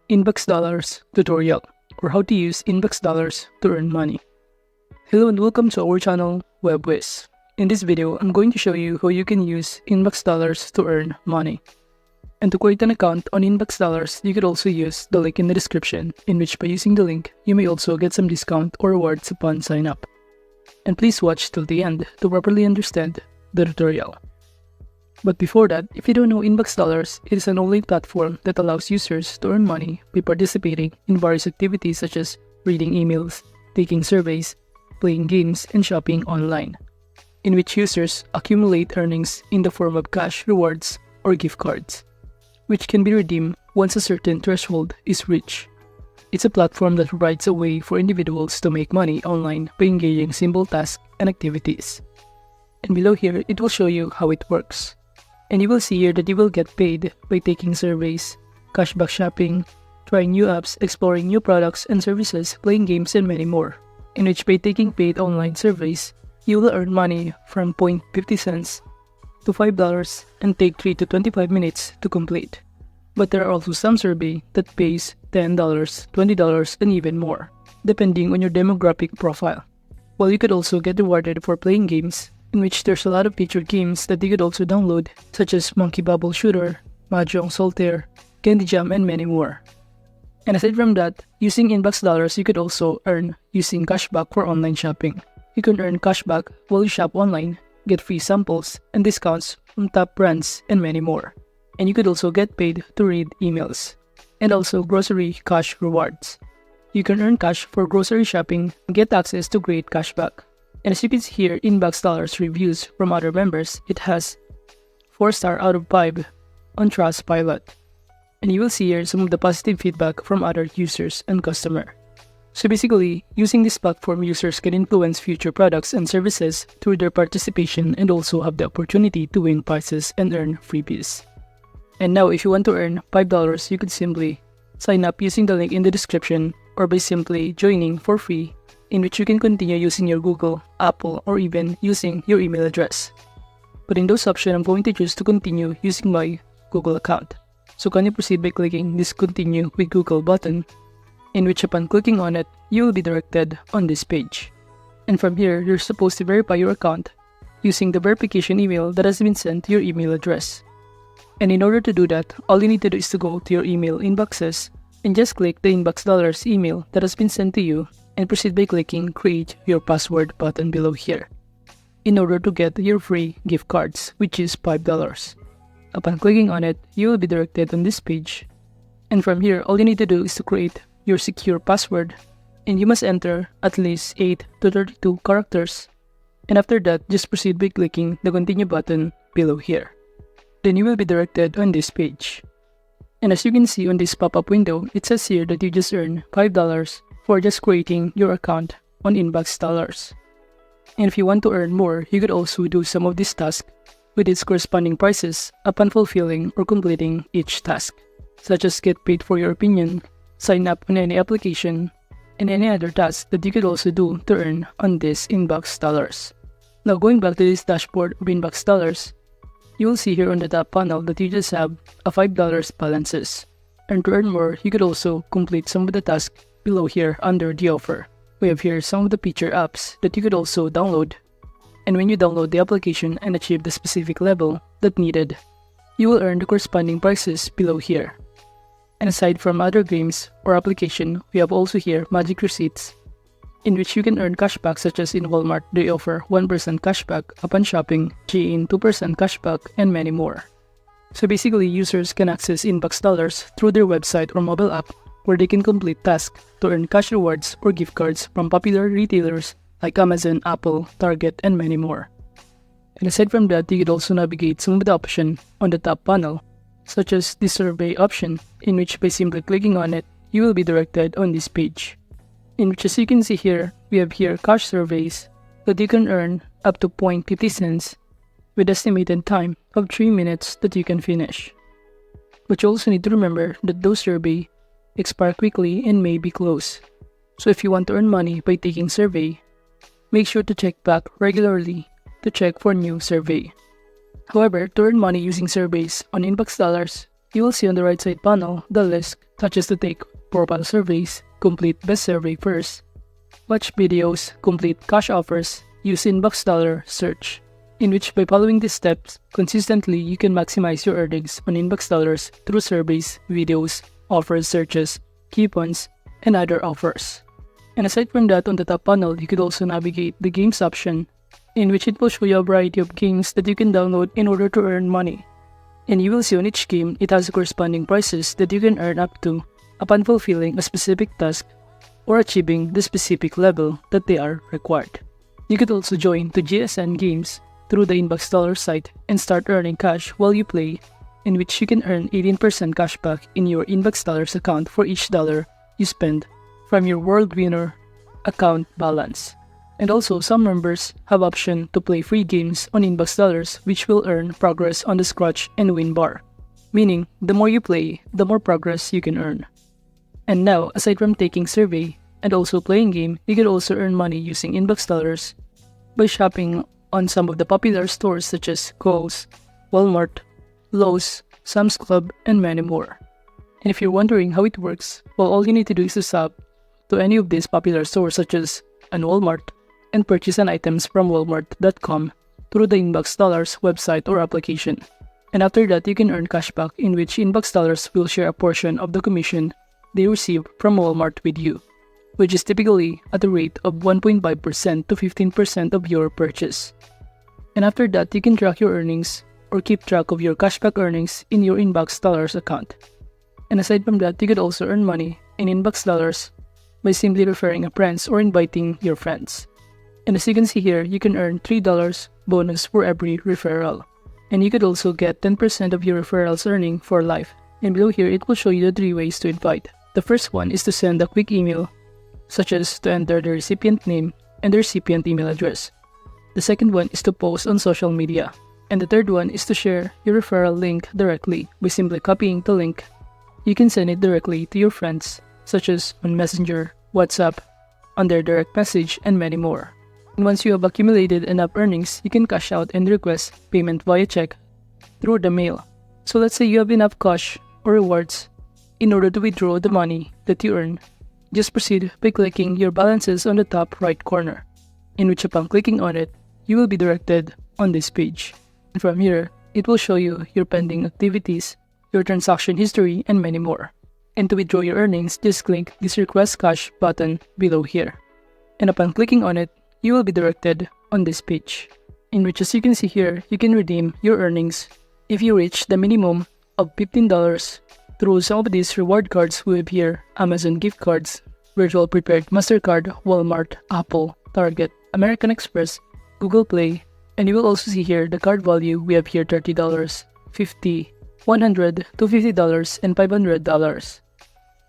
InboxDollars tutorial, or how to use InboxDollars to earn money. Hello and welcome to our channel, WebWiz. In this video, I'm going to show you how you can use InboxDollars to earn money. And to create an account on InboxDollars, you could also use the link in the description, in which by using the link, you may also get some discount or rewards upon sign up. And please watch till the end to properly understand the tutorial. But before that, if you don't know InboxDollars, it is an online platform that allows users to earn money by participating in various activities such as reading emails, taking surveys, playing games, and shopping online, in which users accumulate earnings in the form of cash rewards or gift cards, which can be redeemed once a certain threshold is reached. It's a platform that provides a way for individuals to make money online by engaging in simple tasks and activities. And below here, it will show you how it works. And you will see here that you will get paid by taking surveys, cashback shopping, trying new apps, exploring new products and services, playing games, and many more, in which by taking paid online surveys, you will earn money from 0.50 cents to $5 and take 3 to 25 minutes to complete. But there are also some surveys that pays $10, $20, and even more, depending on your demographic profile. While you could also get rewarded for playing games, in which there's a lot of featured games that you could also download, such as Monkey Bubble Shooter, Mahjong Solitaire, Candy Jam, and many more. And aside from that, using InboxDollars, you could also earn using cashback for online shopping. You can earn cashback while you shop online, get free samples and discounts from top brands, and many more. And you could also get paid to read emails, and also grocery cash rewards. You can earn cash for grocery shopping and get access to great cashback. And as you can see here, InboxDollars reviews from other members, it has 4-star out of 5 on Trustpilot. And you will see here some of the positive feedback from other users and customers. So basically, using this platform, users can influence future products and services through their participation and also have the opportunity to win prizes and earn freebies. And now if you want to earn $5, you could simply sign up using the link in the description or by simply joining for free, in which you can continue using your Google, Apple, or even using your email address. But in those options, I'm going to choose to continue using my Google account. So can you proceed by clicking this Continue with Google button, in which upon clicking on it, you will be directed on this page. And from here, you're supposed to verify your account using the verification email that has been sent to your email address. And in order to do that, all you need to do is to go to your email inboxes and just click the InboxDollars email that has been sent to you and proceed by clicking Create Your Password button below here in order to get your free gift cards, which is $5. Upon clicking on it, you will be directed on this page. And from here, all you need to do is to create your secure password, and you must enter at least 8 to 32 characters. And after that, just proceed by clicking the Continue button below here. Then you will be directed on this page. And as you can see on this pop-up window, it says here that you just earned $5 for just creating your account on InboxDollars. And if you want to earn more, you could also do some of these tasks with its corresponding prices upon fulfilling or completing each task, such as get paid for your opinion, sign up on any application, and any other tasks that you could also do to earn on this InboxDollars. Now going back to this dashboard of InboxDollars, you will see here on the top panel that you just have a $5 balances. And to earn more, you could also complete some of the tasks below here under the offer. We have here some of the feature apps that you could also download. And when you download the application and achieve the specific level that needed, you will earn the corresponding prices below here. And aside from other games or application, we have also here magic receipts, in which you can earn cashback, such as in Walmart, they offer 1% cashback upon shopping, Shein 2% cashback, and many more. So basically, users can access InboxDollars through their website or mobile app, where they can complete tasks to earn cash rewards or gift cards from popular retailers like Amazon, Apple, Target, and many more. And aside from that, you could also navigate some of the options on the top panel, such as the survey option, in which by simply clicking on it, you will be directed on this page. In which, as you can see here, we have here cash surveys that you can earn up to 0.50 cents with estimated time of 3 minutes that you can finish. But you also need to remember that those surveys expire quickly and may be closed. So if you want to earn money by taking survey, make sure to check back regularly to check for new survey. However, to earn money using surveys on InboxDollars, you will see on the right side panel the list such as to take profile surveys, complete best survey first, watch videos, complete cash offers, use InboxDollar search, in which by following these steps consistently you can maximize your earnings on InboxDollars through surveys, videos, offers, searches, coupons, and other offers. And aside from that, on the top panel, you could also navigate the games option, in which it will show you a variety of games that you can download in order to earn money. And you will see on each game, it has corresponding prices that you can earn up to upon fulfilling a specific task or achieving the specific level that they are required. You could also join to GSN games through the InboxDollars site and start earning cash while you play, in which you can earn 18% cashback in your InboxDollars account for each dollar you spend from your World Winner account balance. And also, some members have option to play free games on InboxDollars, which will earn progress on the scratch and win bar, meaning the more you play, the more progress you can earn. And now, aside from taking survey and also playing game, you can also earn money using InboxDollars by shopping on some of the popular stores such as Kohl's, Walmart, Lowe's, Sam's Club, and many more. And if you're wondering how it works, well, all you need to do is to shop to any of these popular stores such as an Walmart and purchase an items from walmart.com through the InboxDollars website or application. And after that, you can earn cashback, in which InboxDollars will share a portion of the commission they receive from Walmart with you, which is typically at a rate of 1.5% to 15% of your purchase. And after that, you can track your earnings or keep track of your cashback earnings in your InboxDollars account. And aside from that, you could also earn money in InboxDollars by simply referring a friends or inviting your friends. And as you can see here, you can earn $3 bonus for every referral. And you could also get 10% of your referrals earning for life. And below here, it will show you the 3 ways to invite. The first one is to send a quick email, such as to enter the recipient name and the recipient email address. The second one is to post on social media. And the third one is to share your referral link directly by simply copying the link. You can send it directly to your friends, such as on Messenger, WhatsApp, on their direct message, and many more. And once you have accumulated enough earnings, you can cash out and request payment via check through the mail. So let's say you have enough cash or rewards in order to withdraw the money that you earn. Just proceed by clicking your balances on the top right corner, in which upon clicking on it, you will be directed on this page. And from here, it will show you your pending activities, your transaction history, and many more. And to withdraw your earnings, just click this Request Cash button below here. And upon clicking on it, you will be directed on this page, in which, as you can see here, you can redeem your earnings if you reach the minimum of $15 through some of these reward cards we have here: Amazon gift cards, Virtual Prepaid MasterCard, Walmart, Apple, Target, American Express, Google Play, and you will also see here the card value. We have here $30, $50, $100, $250, and $500.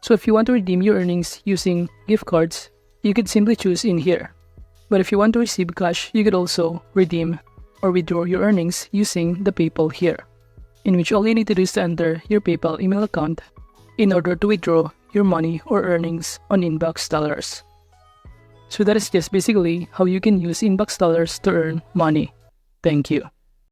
So if you want to redeem your earnings using gift cards, you could simply choose in here. But if you want to receive cash, you could also redeem or withdraw your earnings using the PayPal here, in which all you need to do is to enter your PayPal email account in order to withdraw your money or earnings on InboxDollars. So that is just basically how you can use InboxDollars to earn money. Thank you.